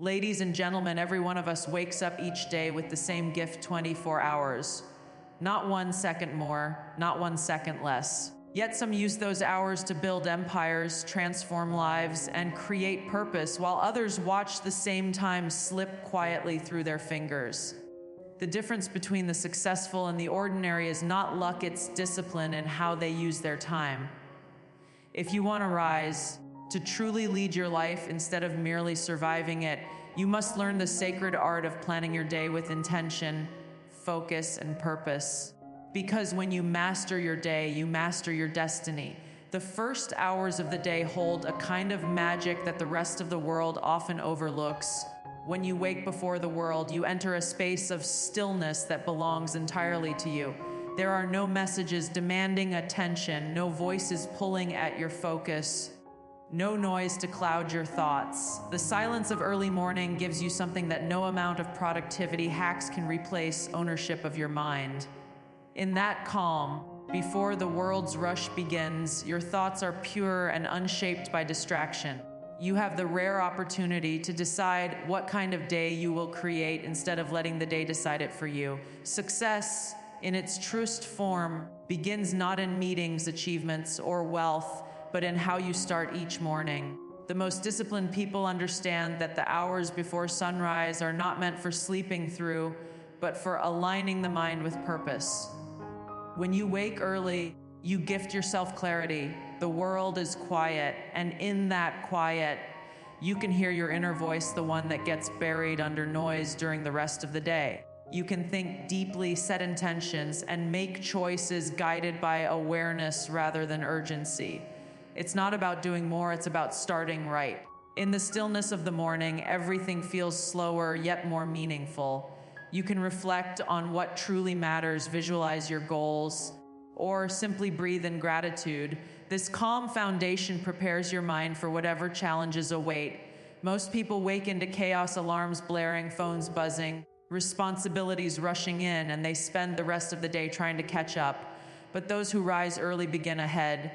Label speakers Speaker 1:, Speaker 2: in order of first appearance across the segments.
Speaker 1: Ladies and gentlemen, every one of us wakes up each day with the same gift: 24 hours. Not 1 second more, not 1 second less. Yet some use those hours to build empires, transform lives, and create purpose, while others watch the same time slip quietly through their fingers. The difference between the successful and the ordinary is not luck, it's discipline and how they use their time. If you want to rise, to truly lead your life instead of merely surviving it, you must learn the sacred art of planning your day with intention, focus, and purpose. Because when you master your day, you master your destiny. The first hours of the day hold a kind of magic that the rest of the world often overlooks. When you wake before the world, you enter a space of stillness that belongs entirely to you. There are no messages demanding attention, no voices pulling at your focus, no noise to cloud your thoughts. The silence of early morning gives you something that no amount of productivity hacks can replace: ownership of your mind. In that calm, before the world's rush begins, your thoughts are pure and unshaped by distraction. You have the rare opportunity to decide what kind of day you will create instead of letting the day decide it for you. Success, in its truest form, begins not in meetings, achievements, or wealth, but in how you start each morning. The most disciplined people understand that the hours before sunrise are not meant for sleeping through, but for aligning the mind with purpose. When you wake early, you gift yourself clarity. The world is quiet, and in that quiet, you can hear your inner voice, the one that gets buried under noise during the rest of the day. You can think deeply, set intentions, and make choices guided by awareness rather than urgency. It's not about doing more, it's about starting right. In the stillness of the morning, everything feels slower yet more meaningful. You can reflect on what truly matters, visualize your goals, or simply breathe in gratitude. This calm foundation prepares your mind for whatever challenges await. Most people wake into chaos, alarms blaring, phones buzzing, responsibilities rushing in, and they spend the rest of the day trying to catch up. But those who rise early begin ahead.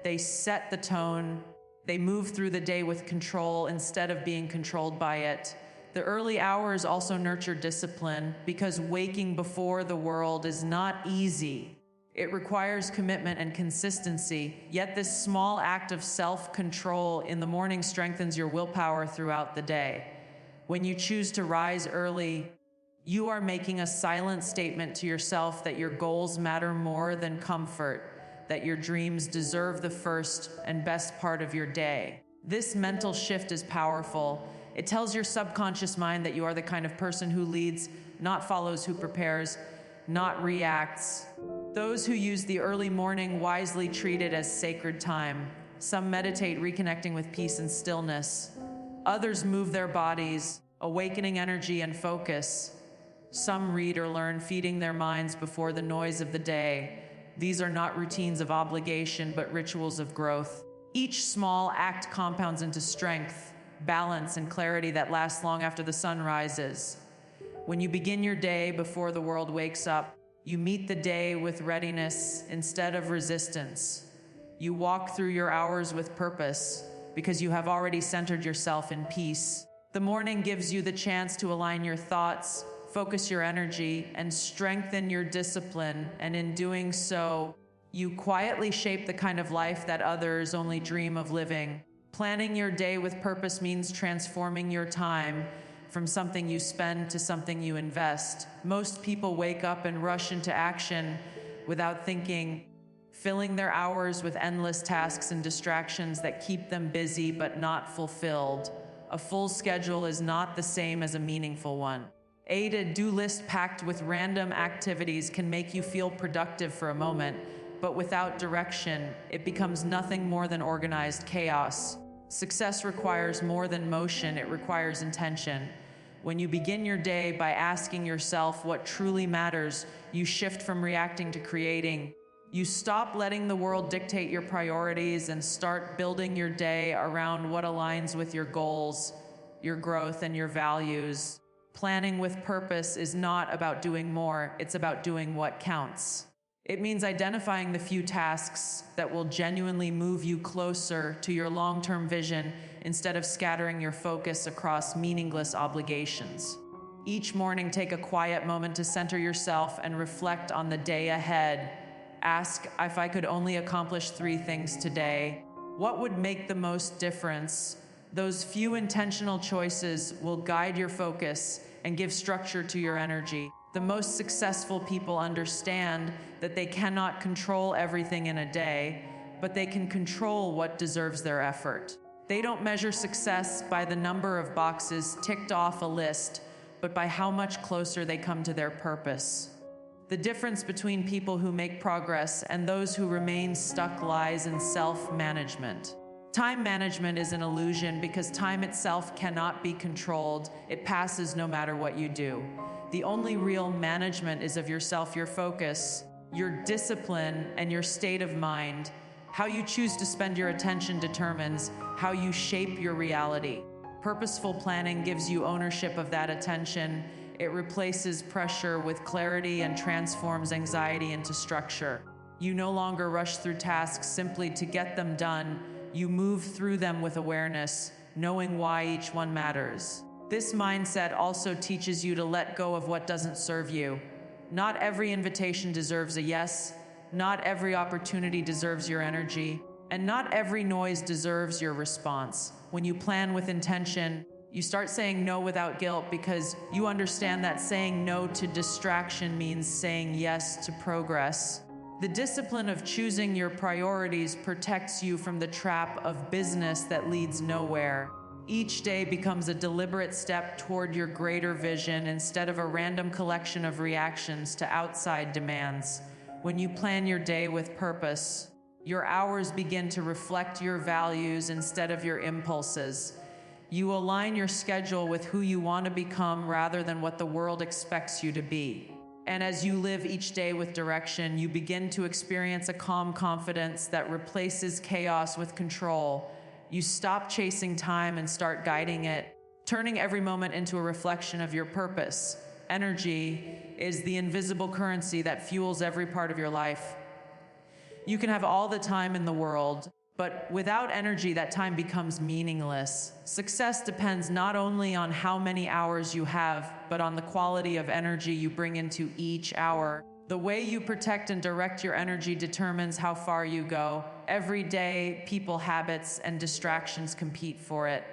Speaker 1: They set the tone. They move through the day with control instead of being controlled by it. The early hours also nurture discipline, because waking before the world is not easy. It requires commitment and consistency, yet this small act of self-control in the morning strengthens your willpower throughout the day. When you choose to rise early, you are making a silent statement to yourself that your goals matter more than comfort, that your dreams deserve the first and best part of your day. This mental shift is powerful. It tells your subconscious mind that you are the kind of person who leads, not follows, who prepares, not reacts. Those who use the early morning wisely treat it as sacred time. Some meditate, reconnecting with peace and stillness. Others move their bodies, awakening energy and focus. Some read or learn, feeding their minds before the noise of the day. These are not routines of obligation, but rituals of growth. Each small act compounds into strength, balance, and clarity that lasts long after the sun rises. When you begin your day before the world wakes up, you meet the day with readiness instead of resistance. You walk through your hours with purpose because you have already centered yourself in peace. The morning gives you the chance to align your thoughts, focus your energy, and strengthen your discipline, and in doing so, you quietly shape the kind of life that others only dream of living. Planning your day with purpose means transforming your time from something you spend to something you invest. Most people wake up and rush into action without thinking, filling their hours with endless tasks and distractions that keep them busy but not fulfilled. A full schedule is not the same as a meaningful one. A to-do list packed with random activities can make you feel productive for a moment, but without direction, it becomes nothing more than organized chaos. Success requires more than motion, it requires intention. When you begin your day by asking yourself what truly matters, you shift from reacting to creating. You stop letting the world dictate your priorities and start building your day around what aligns with your goals, your growth, and your values. Planning with purpose is not about doing more, it's about doing what counts. It means identifying the few tasks that will genuinely move you closer to your long-term vision instead of scattering your focus across meaningless obligations. Each morning, take a quiet moment to center yourself and reflect on the day ahead. Ask, if I could only accomplish 3 things today, what would make the most difference? Those few intentional choices will guide your focus and give structure to your energy. The most successful people understand that they cannot control everything in a day, but they can control what deserves their effort. They don't measure success by the number of boxes ticked off a list, but by how much closer they come to their purpose. The difference between people who make progress and those who remain stuck lies in self-management. Time management is an illusion because time itself cannot be controlled. It passes no matter what you do. The only real management is of yourself, your focus, your discipline, and your state of mind. How you choose to spend your attention determines how you shape your reality. Purposeful planning gives you ownership of that attention. It replaces pressure with clarity and transforms anxiety into structure. You no longer rush through tasks simply to get them done. You move through them with awareness, knowing why each one matters. This mindset also teaches you to let go of what doesn't serve you. Not every invitation deserves a yes, not every opportunity deserves your energy, and not every noise deserves your response. When you plan with intention, you start saying no without guilt because you understand that saying no to distraction means saying yes to progress. The discipline of choosing your priorities protects you from the trap of business that leads nowhere. Each day becomes a deliberate step toward your greater vision instead of a random collection of reactions to outside demands. When you plan your day with purpose, your hours begin to reflect your values instead of your impulses. You align your schedule with who you want to become rather than what the world expects you to be. And as you live each day with direction, you begin to experience a calm confidence that replaces chaos with control. You stop chasing time and start guiding it, turning every moment into a reflection of your purpose. Energy is the invisible currency that fuels every part of your life. You can have all the time in the world, but without energy, that time becomes meaningless. Success depends not only on how many hours you have, but on the quality of energy you bring into each hour. The way you protect and direct your energy determines how far you go. Every day, people, habits, and distractions compete for it.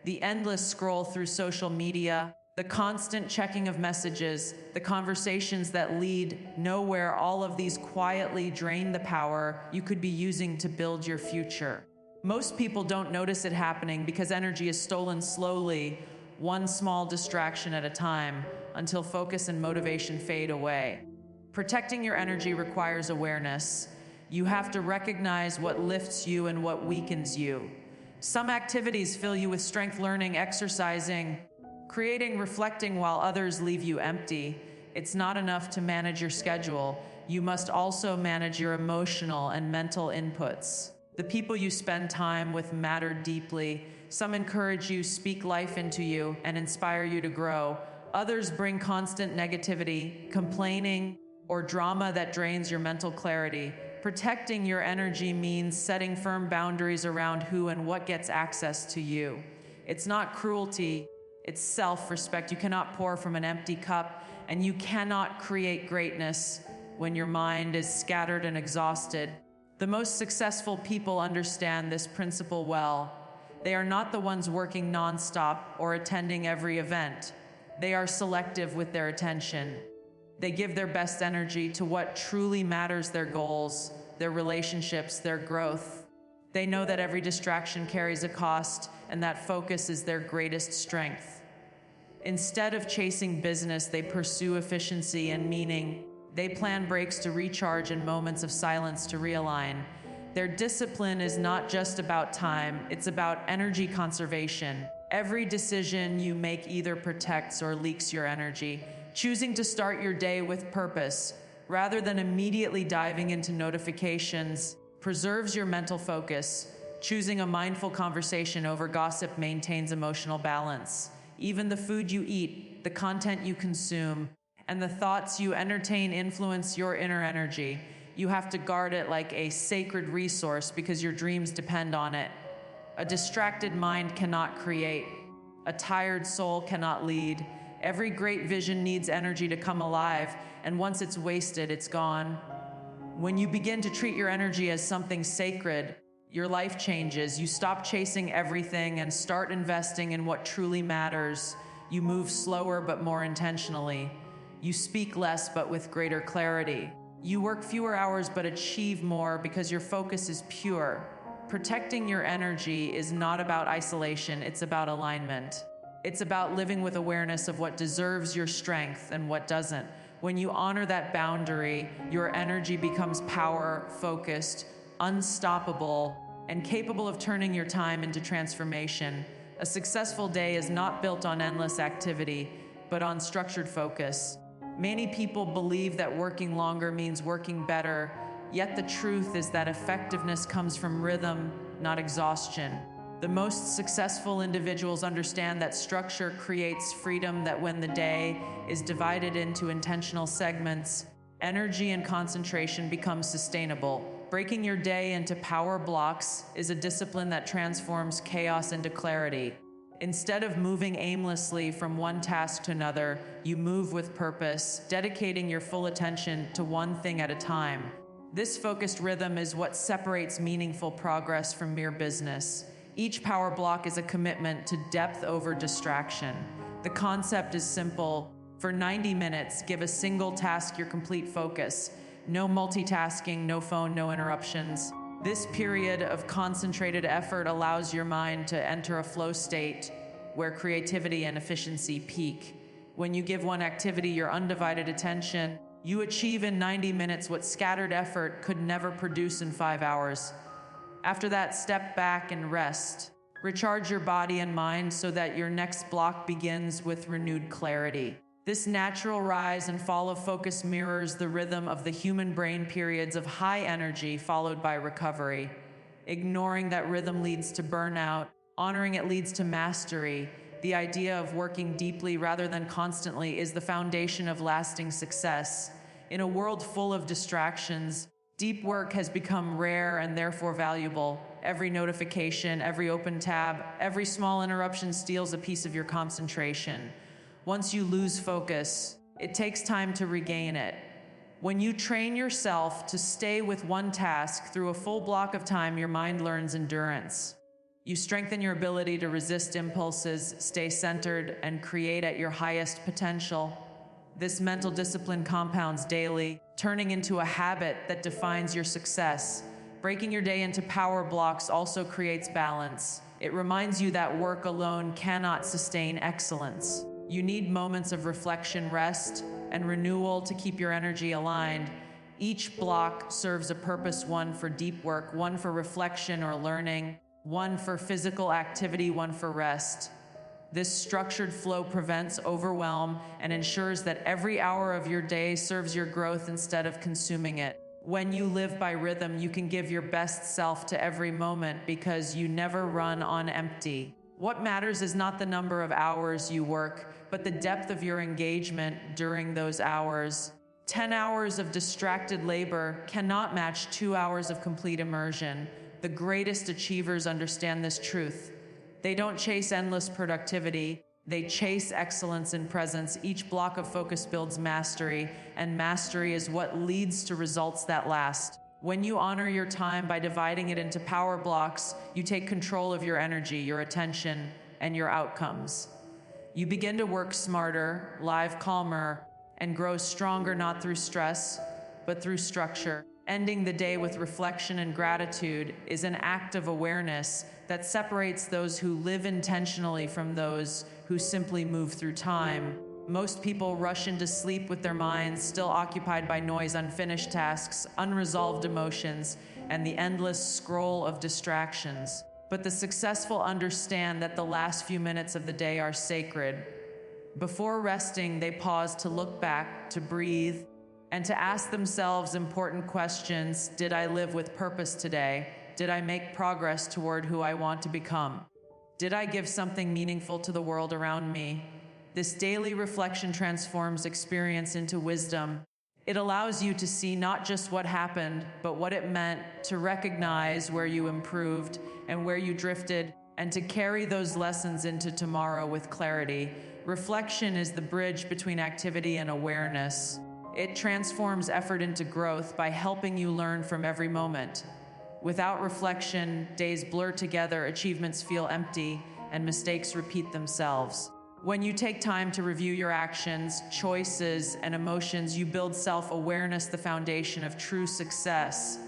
Speaker 1: The endless scroll through social media, the constant checking of messages, the conversations that lead nowhere, all of these quietly drain the power you could be using to build your future. Most people don't notice it happening because energy is stolen slowly, one small distraction at a time, until focus and motivation fade away. Protecting your energy requires awareness. You have to recognize what lifts you and what weakens you. Some activities fill you with strength, learning, exercising, creating, reflecting, while others leave you empty. It's not enough to manage your schedule. You must also manage your emotional and mental inputs. The people you spend time with matter deeply. Some encourage you, speak life into you, and inspire you to grow. Others bring constant negativity, complaining, or drama that drains your mental clarity. Protecting your energy means setting firm boundaries around who and what gets access to you. It's not cruelty, it's self-respect. You cannot pour from an empty cup, and you cannot create greatness when your mind is scattered and exhausted. The most successful people understand this principle well. They are not the ones working nonstop or attending every event. They are selective with their attention. They give their best energy to what truly matters: their goals, their relationships, their growth. They know that every distraction carries a cost and that focus is their greatest strength. Instead of chasing business, they pursue efficiency and meaning. They plan breaks to recharge and moments of silence to realign. Their discipline is not just about time, it's about energy conservation. Every decision you make either protects or leaks your energy. Choosing to start your day with purpose, rather than immediately diving into notifications, preserves your mental focus. Choosing a mindful conversation over gossip maintains emotional balance. Even the food you eat, the content you consume, And the thoughts you entertain influence your inner energy. You have to guard it like a sacred resource because your dreams depend on it. A distracted mind cannot create. A tired soul cannot lead. Every great vision needs energy to come alive, and once it's wasted, it's gone. When you begin to treat your energy as something sacred, your life changes. You stop chasing everything and start investing in what truly matters. You move slower but more intentionally. You speak less but with greater clarity. You work fewer hours but achieve more because your focus is pure. Protecting your energy is not about isolation, it's about alignment. It's about living with awareness of what deserves your strength and what doesn't. When you honor that boundary, your energy becomes power, focused, unstoppable, and capable of turning your time into transformation. A successful day is not built on endless activity, but on structured focus. Many people believe that working longer means working better, yet the truth is that effectiveness comes from rhythm, not exhaustion. The most successful individuals understand that structure creates freedom, that when the day is divided into intentional segments, energy and concentration become sustainable. Breaking your day into power blocks is a discipline that transforms chaos into clarity. Instead of moving aimlessly from one task to another, you move with purpose, dedicating your full attention to one thing at a time. This focused rhythm is what separates meaningful progress from mere business. Each power block is a commitment to depth over distraction. The concept is simple. For 90 minutes, give a single task your complete focus. No multitasking, no phone, no interruptions. This period of concentrated effort allows your mind to enter a flow state where creativity and efficiency peak. When you give one activity your undivided attention, you achieve in 90 minutes what scattered effort could never produce in 5 hours. After that, step back and rest. Recharge your body and mind so that your next block begins with renewed clarity. This natural rise and fall of focus mirrors the rhythm of the human brain, periods of high energy followed by recovery. Ignoring that rhythm leads to burnout. Honoring it leads to mastery. The idea of working deeply rather than constantly is the foundation of lasting success. In a world full of distractions, deep work has become rare and therefore valuable. Every notification, every open tab, every small interruption steals a piece of your concentration. Once you lose focus, it takes time to regain it. When you train yourself to stay with one task through a full block of time, your mind learns endurance. You strengthen your ability to resist impulses, stay centered, and create at your highest potential. This mental discipline compounds daily, turning into a habit that defines your success. Breaking your day into power blocks also creates balance. It reminds you that work alone cannot sustain excellence. You need moments of reflection, rest, and renewal to keep your energy aligned. Each block serves a purpose, one for deep work, one for reflection or learning, one for physical activity, one for rest. This structured flow prevents overwhelm and ensures that every hour of your day serves your growth instead of consuming it. When you live by rhythm, you can give your best self to every moment because you never run on empty. What matters is not the number of hours you work, but the depth of your engagement during those hours. 10 hours of distracted labor cannot match 2 hours of complete immersion. The greatest achievers understand this truth. They don't chase endless productivity. They chase excellence in presence. Each block of focus builds mastery, and mastery is what leads to results that last. When you honor your time by dividing it into power blocks, you take control of your energy, your attention, and your outcomes. You begin to work smarter, live calmer, and grow stronger, not through stress, but through structure. Ending the day with reflection and gratitude is an act of awareness that separates those who live intentionally from those who simply move through time. Most people rush into sleep with their minds still occupied by noise, unfinished tasks, unresolved emotions, and the endless scroll of distractions. But the successful understand that the last few minutes of the day are sacred. Before resting, they pause to look back, to breathe, and to ask themselves important questions. Did I live with purpose today? Did I make progress toward who I want to become? Did I give something meaningful to the world around me? This daily reflection transforms experience into wisdom. It allows you to see not just what happened, but what it meant, to recognize where you improved and where you drifted, and to carry those lessons into tomorrow with clarity. Reflection is the bridge between activity and awareness. It transforms effort into growth by helping you learn from every moment. Without reflection, days blur together, achievements feel empty, and mistakes repeat themselves. When you take time to review your actions, choices, and emotions, you build self-awareness, the foundation of true success.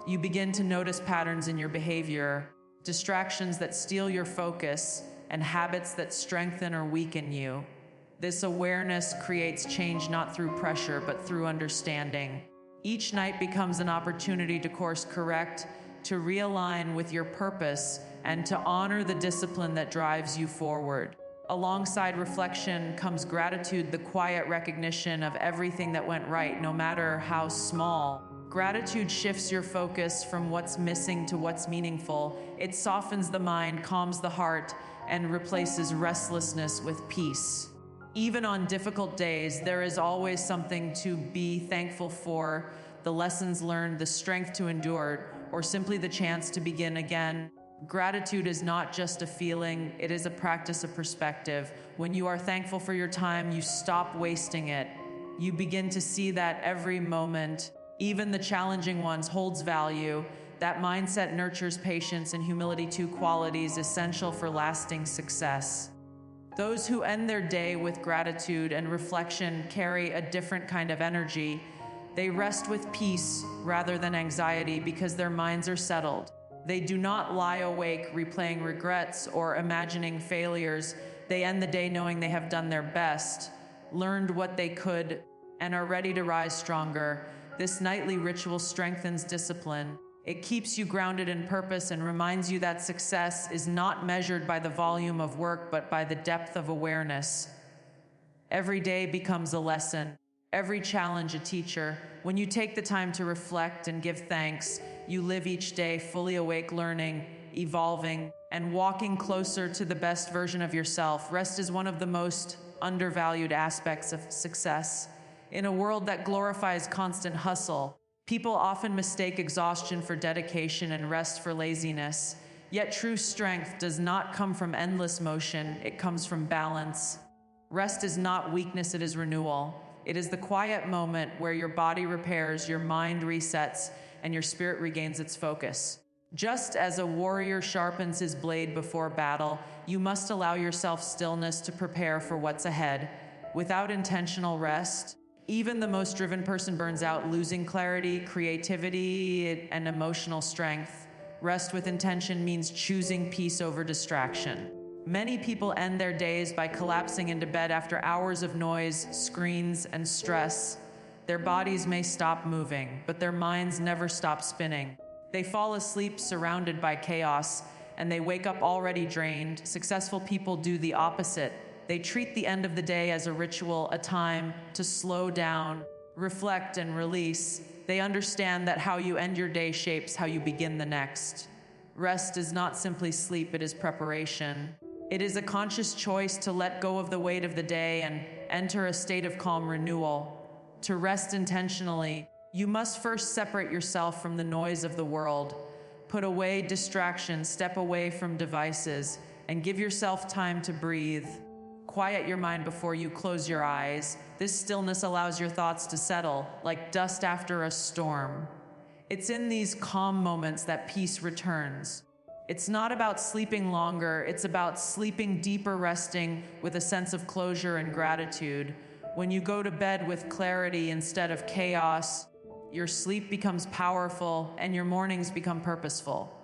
Speaker 1: You begin to notice patterns in your behavior, distractions that steal your focus, and habits that strengthen or weaken you. This awareness creates change not through pressure, but through understanding. Each night becomes an opportunity to course correct, to realign with your purpose, and to honor the discipline that drives you forward. Alongside reflection comes gratitude, the quiet recognition of everything that went right, no matter how small. Gratitude shifts your focus from what's missing to what's meaningful. It softens the mind, calms the heart, and replaces restlessness with peace. Even on difficult days, there is always something to be thankful for: the lessons learned, the strength to endure, or simply the chance to begin again. Gratitude is not just a feeling, it is a practice of perspective. When you are thankful for your time, you stop wasting it. You begin to see that every moment, even the challenging ones, holds value. That mindset nurtures patience and humility, two qualities essential for lasting success. Those who end their day with gratitude and reflection carry a different kind of energy. They rest with peace rather than anxiety because their minds are settled. They do not lie awake replaying regrets or imagining failures. They end the day knowing they have done their best, learned what they could, and are ready to rise stronger. This nightly ritual strengthens discipline. It keeps you grounded in purpose and reminds you that success is not measured by the volume of work, but by the depth of awareness. Every day becomes a lesson, every challenge a teacher. When you take the time to reflect and give thanks, you live each day fully awake, learning, evolving, and walking closer to the best version of yourself. Rest is one of the most undervalued aspects of success. In a world that glorifies constant hustle, people often mistake exhaustion for dedication and rest for laziness. Yet true strength does not come from endless motion, it comes from balance. Rest is not weakness, it is renewal. It is the quiet moment where your body repairs, your mind resets, and your spirit regains its focus. Just as a warrior sharpens his blade before battle, you must allow yourself stillness to prepare for what's ahead. Without intentional rest, even the most driven person burns out, losing clarity, creativity, and emotional strength. Rest with intention means choosing peace over distraction. Many people end their days by collapsing into bed after hours of noise, screens, and stress. Their bodies may stop moving, but their minds never stop spinning. They fall asleep surrounded by chaos, and they wake up already drained. Successful people do the opposite. They treat the end of the day as a ritual, a time to slow down, reflect, and release. They understand that how you end your day shapes how you begin the next. Rest is not simply sleep, it is preparation. It is a conscious choice to let go of the weight of the day and enter a state of calm renewal. To rest intentionally, you must first separate yourself from the noise of the world. Put away distractions, step away from devices, and give yourself time to breathe. Quiet your mind before you close your eyes. This stillness allows your thoughts to settle, like dust after a storm. It's in these calm moments that peace returns. It's not about sleeping longer, it's about sleeping deeper, resting with a sense of closure and gratitude. When you go to bed with clarity instead of chaos, your sleep becomes powerful and your mornings become purposeful.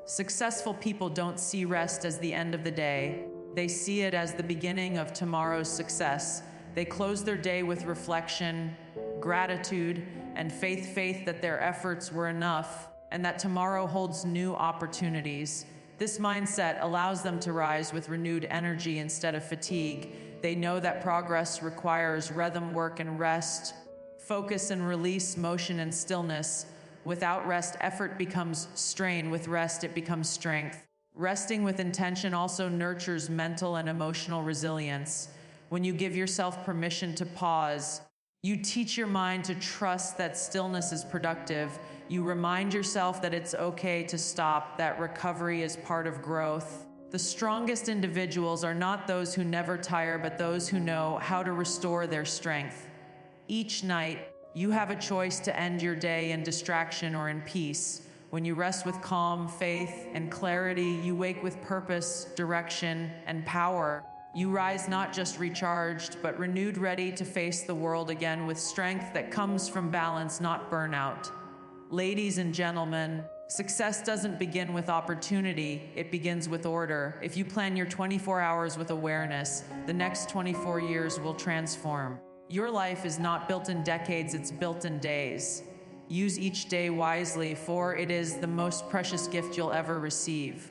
Speaker 1: Successful people don't see rest as the end of the day. They see it as the beginning of tomorrow's success. They close their day with reflection, gratitude, and faith that their efforts were enough and that tomorrow holds new opportunities. This mindset allows them to rise with renewed energy instead of fatigue. They know that progress requires rhythm, work, and rest, focus and release, motion and stillness. Without rest, effort becomes strain. With rest, it becomes strength. Resting with intention also nurtures mental and emotional resilience. When you give yourself permission to pause, you teach your mind to trust that stillness is productive. You remind yourself that it's okay to stop, that recovery is part of growth. The strongest individuals are not those who never tire, but those who know how to restore their strength. Each night, you have a choice to end your day in distraction or in peace. When you rest with calm, faith, and clarity, you wake with purpose, direction, and power. You rise not just recharged, but renewed, ready to face the world again with strength that comes from balance, not burnout. Ladies and gentlemen, success doesn't begin with opportunity, it begins with order. If you plan your 24 hours with awareness, the next 24 years will transform. Your life is not built in decades, it's built in days. Use each day wisely, for it is the most precious gift you'll ever receive.